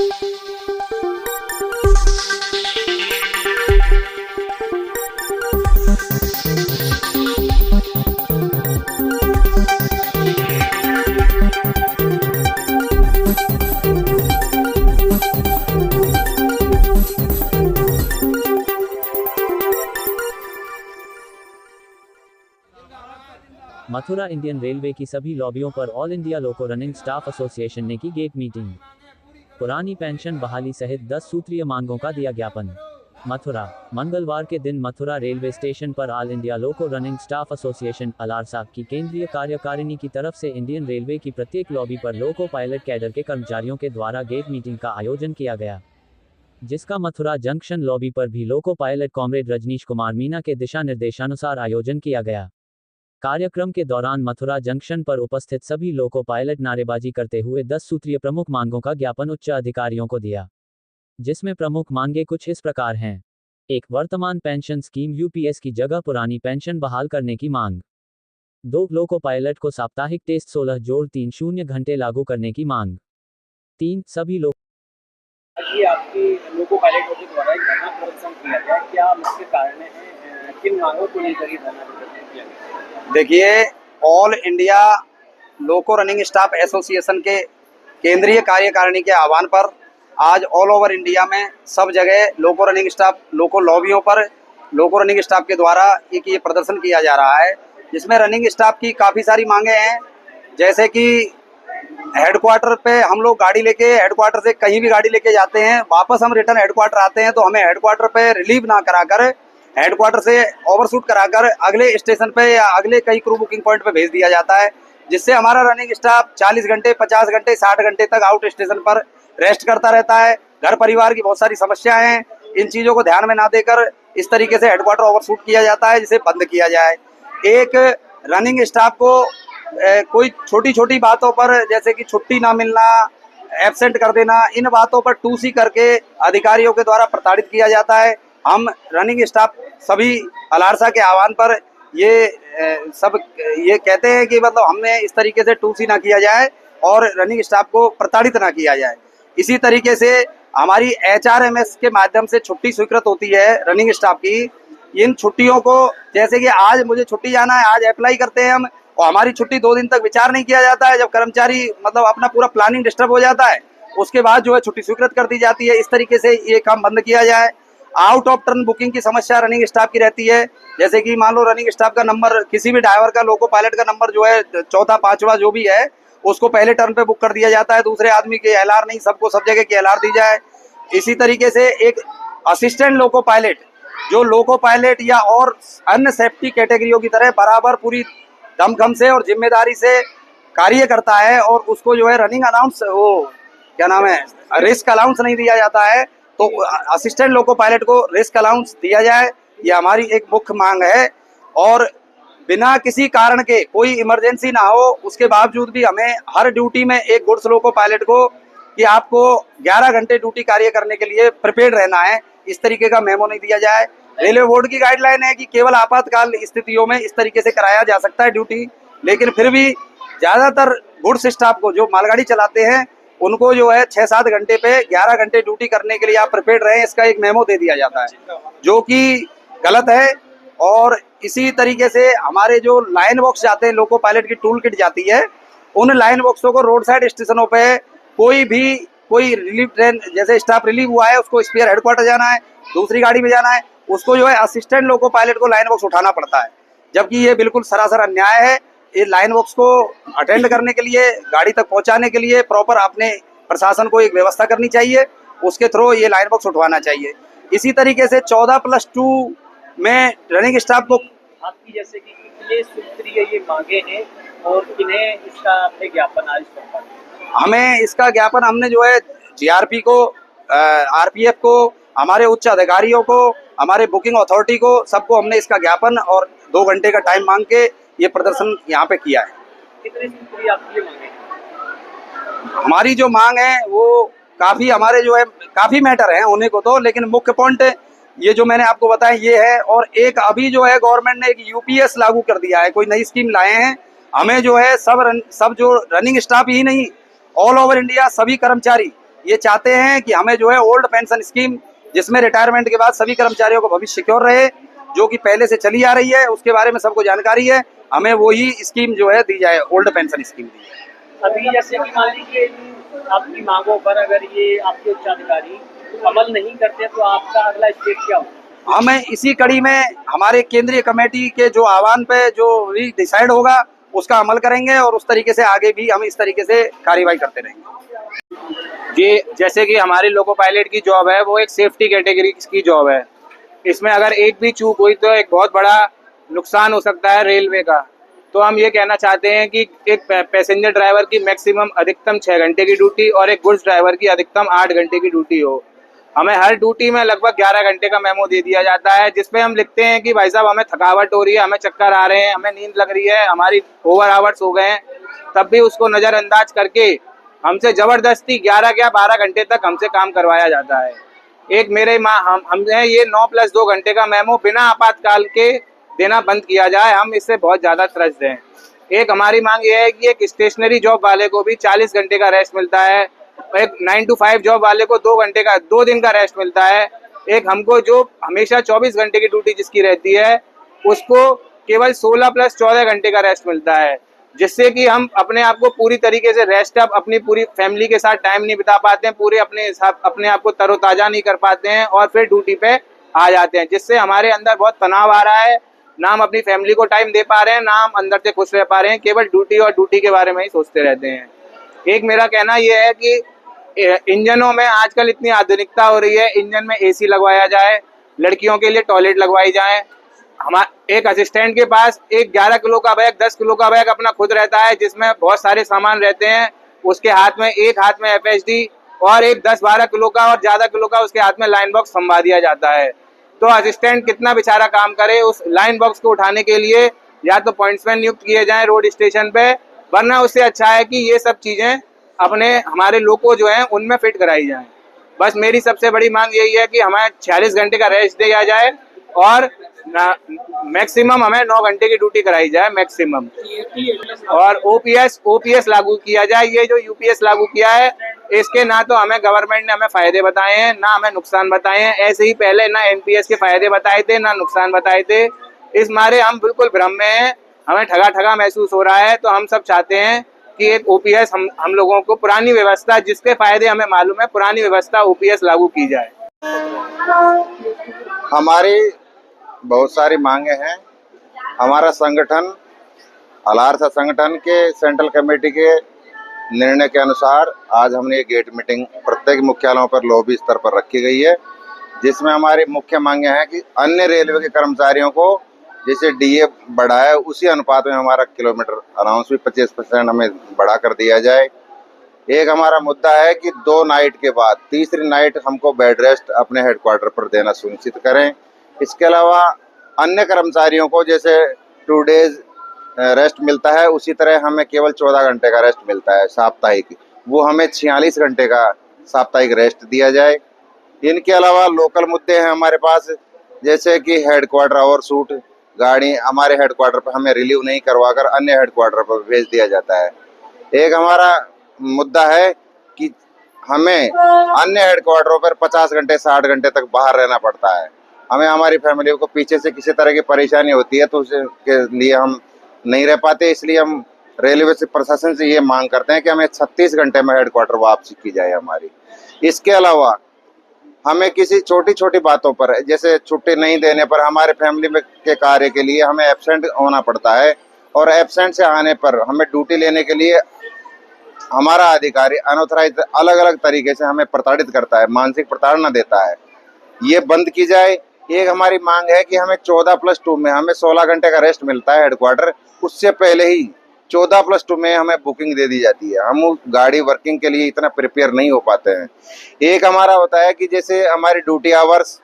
Mathura Indian railway की सभी लॉबियों पर ऑल इंडिया लोको रनिंग स्टाफ एसोसिएशन ने की गेट मीटिंग। पुरानी पेंशन बहाली सहित 10 सूत्रीय मांगों का दिया ज्ञापन। मथुरा, मंगलवार के दिन मथुरा रेलवे स्टेशन पर ऑल इंडिया लोको रनिंग स्टाफ एसोसिएशन अलारसा की केंद्रीय कार्यकारिणी की तरफ से इंडियन रेलवे की प्रत्येक लॉबी पर लोको पायलट कैडर के कर्मचारियों के द्वारा गेट मीटिंग का आयोजन किया गया, जिसका मथुरा जंक्शन लॉबी पर भी loco pilot comrade Rajnish Kumar Meena के दिशा निर्देशानुसार आयोजन किया गया। कार्यक्रम के दौरान मथुरा जंक्शन पर उपस्थित सभी लोको पायलट नारेबाजी करते हुए 10 सूत्रीय प्रमुख मांगों का ज्ञापन उच्च अधिकारियों को दिया, जिसमें प्रमुख मांगे कुछ इस प्रकार हैं। 1. वर्तमान पेंशन स्कीम यूपीएस की जगह पुरानी पेंशन बहाल करने की मांग। 2. लोको पायलट को साप्ताहिक टेस्ट 16-30 घंटे लागू करने की मांग। 3. सभी लोग आपकी लोको पायलटों के द्वारा एक धरना प्रदर्शन किया गया, क्या मुख्य कारण है, किन मांगों को लेकर ये धरना प्रदर्शन किया गया? देखिए, ऑल इंडिया लोको रनिंग स्टाफ एसोसिएशन के केंद्रीय कार्यकारिणी के आह्वान पर आज ऑल ओवर इंडिया में सब जगह लोको रनिंग स्टाफ, लोको लॉबियों पर लोको रनिंग स्टाफ के द्वारा एक ये प्रदर्शन किया जा रहा है, जिसमें रनिंग स्टाफ की काफ़ी सारी मांगे हैं। जैसे कि हेडक्वार्टर पे हम लोग गाड़ी लेके हेडक्वार्टर से कहीं भी गाड़ी लेके जाते हैं, वापस हम रिटर्न हेडक्वार्टर आते हैं तो हमें हेडक्वार्टर पे रिलीव ना कराकर हेडक्वार्टर से ओवरशूट कराकर अगले स्टेशन पे या अगले कई क्रू बुकिंग पॉइंट पे भेज दिया जाता है, जिससे हमारा रनिंग स्टाफ 40 घंटे, 50 घंटे, 60 घंटे तक आउट स्टेशन पर रेस्ट करता रहता है। घर परिवार की बहुत सारी समस्याएं हैं, इन चीज़ों को ध्यान में ना देकर इस तरीके से हेडक्वार्टर ओवरशूट किया जाता है, जिसे बंद किया जाए। एक रनिंग स्टाफ को कोई छोटी छोटी बातों पर, जैसे कि छुट्टी ना मिलना, एब्सेंट कर देना, इन बातों पर टूसी करके अधिकारियों के द्वारा प्रताड़ित किया जाता है। हम रनिंग स्टाफ सभी अलारसा के आह्वान पर ये कहते हैं कि मतलब हमने इस तरीके से टूसी ना किया जाए और रनिंग स्टाफ को प्रताड़ित ना किया जाए। इसी तरीके से हमारी HRMS के माध्यम से छुट्टी स्वीकृत होती है रनिंग स्टाफ की। इन छुट्टियों को, जैसे कि आज मुझे छुट्टी जाना है, आज अप्लाई करते हैं हम और हमारी छुट्टी 2 दिन तक विचार नहीं किया जाता है। जब कर्मचारी मतलब अपना पूरा प्लानिंग डिस्टर्ब हो जाता है, उसके बाद जो है छुट्टी स्वीकृत कर दी जाती है। इस तरीके से ये काम बंद किया जाए। आउट ऑफ टर्न बुकिंग की समस्या रनिंग स्टाफ की रहती है, जैसे कि मान लो रनिंग स्टाफ का नंबर, किसी भी ड्राइवर का, लोको पायलट का नंबर जो है चौथा, पांचवा जो भी है, उसको पहले टर्न पे बुक कर दिया जाता है। दूसरे आदमी के LR नहीं, सबको सब जगह की LR दी जाए। इसी तरीके से एक असिस्टेंट लोको पायलट, जो लोको पायलट या और अन्य सेफ्टी कैटेगरियों की तरह बराबर पूरी दमखम से और जिम्मेदारी से कार्य करता है, और उसको जो है रनिंग अलाउंस, वो क्या नाम है, रिस्क अलाउंस नहीं दिया जाता है, तो असिस्टेंट लोको पायलट को रिस्क अलाउंस दिया जाए। ये हमारी एक मुख्य मांग है। और बिना किसी कारण के, कोई इमरजेंसी ना हो, उसके बावजूद भी हमें हर ड्यूटी में एक गुड्स लोको पायलट को कि आपको 11 घंटे ड्यूटी कार्य करने के लिए प्रिपेयर्ड रहना है, इस तरीके का मेमो नहीं दिया जाए। रेलवे बोर्ड की गाइडलाइन है कि केवल आपातकाल स्थितियों में इस तरीके से कराया जा सकता है ड्यूटी, लेकिन फिर भी ज़्यादातर गुड्स स्टाफ को, जो मालगाड़ी चलाते हैं, उनको जो है 6-7 घंटे पे 11 घंटे ड्यूटी करने के लिए आप प्रिपेयर्ड रहें, इसका एक मेमो दे दिया जाता है, जो कि गलत है। और इसी तरीके से हमारे जो लाइन बॉक्स जाते हैं, लोको पायलट की टूल किट जाती है, उन लाइन बॉक्सों को रोड साइड स्टेशनों पे कोई रिलीफ ट्रेन, जैसे स्टाफ रिलीव हुआ है, उसको स्पेयर हेडक्वार्टर जाना है, दूसरी गाड़ी में जाना है, उसको जो है असिस्टेंट लोको पायलट को लाइन बॉक्स उठाना पड़ता है, जबकि ये बिल्कुल सरासर अन्याय है। ये लाइन बॉक्स को अटेंड करने के लिए, गाड़ी तक पहुंचाने के लिए प्रॉपर अपने प्रशासन को एक व्यवस्था करनी चाहिए, उसके थ्रू ये लाइन बॉक्स उठवाना चाहिए। इसी तरीके से 14+2 में रनिंग स्टाफ को, आपकी जैसे कि कितने सूत्रीय ये मांगे हैं और किन्हें इसका आपने ज्ञापन आज सौंपा? हमें इसका ज्ञापन, हमने जो है GRP को, RPF को, हमारे उच्च अधिकारियों को, हमारे बुकिंग अथॉरिटी को, सबको हमने इसका ज्ञापन और 2 घंटे का टाइम मांग के ये प्रदर्शन यहाँ पे किया है। कितने सूत्रीय आपकी मांगे? हमारी जो मांग है वो काफ़ी, हमारे जो है काफ़ी मैटर हैं होने को तो, लेकिन मुख्य पॉइंट ये जो मैंने आपको बताया ये है। और एक अभी जो है गवर्नमेंट ने एक UPS लागू कर दिया है, कोई नई स्कीम लाए हैं। हमें जो है सब जो रनिंग स्टाफ ही नहीं, ऑल ओवर इंडिया सभी कर्मचारी ये चाहते हैं कि हमें जो है ओल्ड पेंशन स्कीम, जिसमें रिटायरमेंट के बाद सभी कर्मचारियों को भविष्य सिक्योर रहे, जो कि पहले से चली आ रही है, उसके बारे में सबको जानकारी है, हमें वही स्कीम जो है दी जाए, ओल्ड पेंशन स्कीम दी जाए। अभी जैसे कि मान लीजिए आपकी मांगों पर अगर ये आपके उच्चाधिकारी अमल नहीं करते तो आपका अगला स्टेप क्या होगा? हमें इसी कड़ी में हमारे केंद्रीय कमेटी के जो आह्वान पे जो भी डिसाइड होगा उसका अमल करेंगे और उस तरीके से आगे भी हम इस तरीके से कार्यवाही करते रहेंगे। जी, जैसे कि हमारी लोको पायलट की जॉब है वो एक सेफ्टी कैटेगरी की जॉब है। इसमें अगर एक भी चूक हुई तो एक बहुत बड़ा नुकसान हो सकता है रेलवे का। तो हम ये कहना चाहते हैं कि एक पैसेंजर ड्राइवर की मैक्सिमम अधिकतम 6 घंटे की ड्यूटी और एक गुड्स ड्राइवर की अधिकतम 8 घंटे की ड्यूटी हो। हमें हर ड्यूटी में लगभग 11 घंटे का मेमो दे दिया जाता है, जिसपे हम लिखते हैं कि भाई साहब हमें थकावट हो रही है, हमें चक्कर आ रहे हैं, हमें नींद लग रही है, हमारी ओवर आवर्स हो गए हैं, तब भी उसको नज़रअंदाज करके हमसे जबरदस्ती 11 या 12 घंटे तक हमसे काम करवाया जाता है। एक मेरे हमने ये 9+2 घंटे का मेमो बिना आपातकाल के देना बंद किया जाए, हम इससे बहुत ज़्यादा त्रस्त हैं। एक हमारी मांग ये है कि एक स्टेशनरी जॉब वाले को भी 40 घंटे का रेस्ट मिलता है, एक 9 to 5 जॉब वाले को 2 दिन का रेस्ट मिलता है, एक हमको जो हमेशा 24 घंटे की ड्यूटी जिसकी रहती है उसको केवल 16+14 घंटे का रेस्ट मिलता है, जिससे कि हम अपने आप को पूरी तरीके से रेस्ट अप अपनी पूरी फैमिली के साथ टाइम नहीं बिता पाते हैं, पूरे अपने आप को तरोताज़ा नहीं कर पाते हैं और फिर ड्यूटी पे आ जाते हैं, जिससे हमारे अंदर बहुत तनाव आ रहा है। ना हम अपनी फैमिली को टाइम दे पा रहे हैं, ना हम अंदर से खुश रह पा रहे हैं, केवल ड्यूटी और ड्यूटी के बारे में ही सोचते रहते हैं। एक मेरा कहना यह है कि इंजनों में आजकल इतनी आधुनिकता हो रही है, इंजन में एसी लगवाया जाए, लड़कियों के लिए टॉयलेट लगवाई जाए। एक असिस्टेंट के पास एक 11 किलो का बैग 10 किलो का बैग अपना खुद रहता है, जिसमें बहुत सारे सामान रहते हैं। उसके हाथ में एक हाथ में FHD और एक 10-12 किलो का और ज़्यादा किलो का उसके हाथ में लाइन बॉक्स थमा दिया जाता है। तो असिस्टेंट कितना बेचारा काम करे उस लाइन बॉक्स को उठाने के लिए, या तो पॉइंट्समैन नियुक्त किए जाएं रोड स्टेशन पे, वरना उससे अच्छा है कि ये सब चीज़ें अपने हमारे लोको जो हैं उनमें फिट कराई जाएं। बस मेरी सबसे बड़ी मांग यही है कि हमें 46 घंटे का रेस्ट दिया जाए और मैक्सिमम हमें 9 घंटे की ड्यूटी कराई जाए मैक्सिमम, और ओपीएस लागू किया जाए। ये जो यूपीएस लागू किया है इसके ना तो हमें गवर्नमेंट ने हमें फायदे बताए हैं, ना हमें नुकसान बताए हैं। ऐसे ही पहले ना एनपीएस के फायदे बताए थे, ना नुकसान बताए थे। इस मारे हम बिल्कुल भ्रम में हैं, हमें ठगा ठगा महसूस हो रहा है। तो हम सब चाहते हैं कि एक ओपीएस हम लोगों को पुरानी व्यवस्था, जिसके फायदे हमें मालूम है, पुरानी व्यवस्था ओपीएस लागू की जाए। हमारी बहुत सारी मांगे हैं। हमारा संगठन अलारसा संगठन के सेंट्रल कमेटी के निर्णय के अनुसार आज हमने ये गेट मीटिंग प्रत्येक मुख्यालयों पर लॉबी स्तर पर रखी गई है, जिसमें हमारी मुख्य मांगे हैं कि अन्य रेलवे के कर्मचारियों को जैसे डीए बढ़ा है उसी अनुपात में हमारा किलोमीटर अलाउंस भी 25% हमें बढ़ा कर दिया जाए। एक हमारा मुद्दा है कि 2 नाइट के बाद तीसरी नाइट हमको बेड रेस्ट अपने हेडक्वार्टर पर देना सुनिश्चित करें। इसके अलावा अन्य कर्मचारियों को जैसे 2 डेज रेस्ट मिलता है उसी तरह हमें केवल 14 घंटे का रेस्ट मिलता है साप्ताहिक, वो हमें 46 घंटे का साप्ताहिक रेस्ट दिया जाए। इनके अलावा लोकल मुद्दे हैं हमारे पास, जैसे कि हेडक्वार्टर ओवरशूट गाड़ी हमारे हेडक्वार्टर पर हमें रिलीव नहीं करवाकर अन्य हेडक्वार्टर पर भेज दिया जाता है। एक हमारा मुद्दा है कि हमें अन्य हेडक्वार्टरों पर 50 घंटे 60 घंटे तक बाहर रहना पड़ता है। हमें हमारी फैमिली को पीछे से किसी तरह की परेशानी होती है तो उसके लिए हम नहीं रह पाते, इसलिए हम रेलवे से प्रशासन से ये मांग करते हैं कि हमें 36 घंटे में हेडक्वार्टर वापसी की जाए हमारी। इसके अलावा हमें किसी छोटी छोटी बातों पर जैसे छुट्टी नहीं देने पर हमारे फैमिली में के कार्य के लिए हमें एब्सेंट होना पड़ता है, और एब्सेंट से आने पर हमें ड्यूटी लेने के लिए हमारा अधिकारी अनऑथराइज अलग अलग तरीके से हमें प्रताड़ित करता है, मानसिक प्रताड़ना देता है, ये बंद की जाए। एक हमारी मांग है कि हमें 14+2 में हमें 16 घंटे का रेस्ट मिलता है हेडक्वार्टर, उससे पहले ही 14+2 में हमें बुकिंग दे दी जाती है। हम गाड़ी वर्किंग के लिए इतना प्रिपेयर नहीं हो पाते हैं। एक हमारा होता है कि जैसे हमारी ड्यूटी आवर्स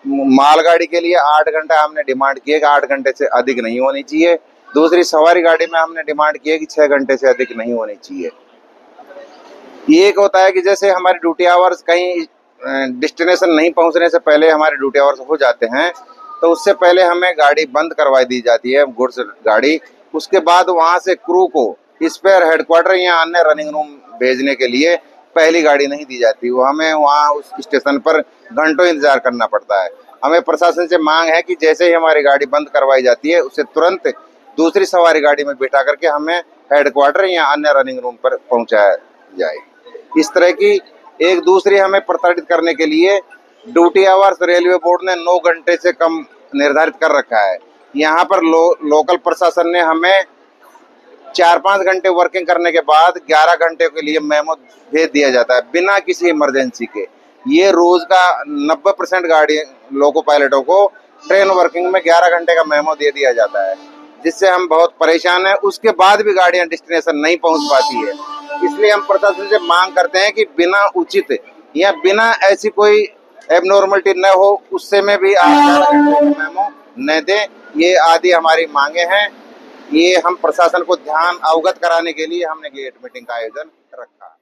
मालगाड़ी के लिए 8 घंटा हमने डिमांड किए कि 8 घंटे से अधिक नहीं होनी चाहिए। दूसरी सवारी गाड़ी में हमने डिमांड की है कि 6 घंटे से अधिक नहीं होनी चाहिए। एक होता है कि जैसे हमारी ड्यूटी आवर्स कहीं डेस्टिनेशन नहीं पहुंचने से पहले हमारे ड्यूटी आवर्स हो जाते हैं, तो उससे पहले हमें गाड़ी बंद करवा दी जाती है गुड्स गाड़ी। उसके बाद वहां से क्रू को स्पेयर हेडक्वार्टर या अन्य रनिंग रूम भेजने के लिए पहली गाड़ी नहीं दी जाती, वो हमें वहाँ उस स्टेशन पर घंटों इंतजार करना पड़ता है। हमें प्रशासन से मांग है कि जैसे ही हमारी गाड़ी बंद करवाई जाती है उसे तुरंत दूसरी सवारी गाड़ी में बिठा करके हमें हेडक्वार्टर या अन्य रनिंग रूम पर पहुंचाया जाए। इस तरह की एक दूसरी हमें प्रताड़ित करने के लिए ड्यूटी आवर्स रेलवे बोर्ड ने 9 घंटे से कम निर्धारित कर रखा है। यहाँ पर लोकल प्रशासन ने हमें 4-5 घंटे वर्किंग करने के बाद 11 घंटे के लिए मेमो भेज दिया जाता है बिना किसी इमरजेंसी के। ये रोज का 90% गाड़ी लोको पायलटों को ट्रेन वर्किंग में 11 घंटे का मेमो दे दिया जाता है, जिससे हम बहुत परेशान हैं। उसके बाद भी गाड़ियां डेस्टिनेशन नहीं पहुंच पाती है। इसलिए हम प्रशासन से मांग करते हैं कि बिना उचित या बिना ऐसी कोई एबनॉर्मलिटी न हो, उससे में भी आप 11 घंटे का मेमो न दें। ये आदि हमारी मांगे हैं। ये हम प्रशासन को ध्यान अवगत कराने के लिए हमने गेट मीटिंग का आयोजन रखा।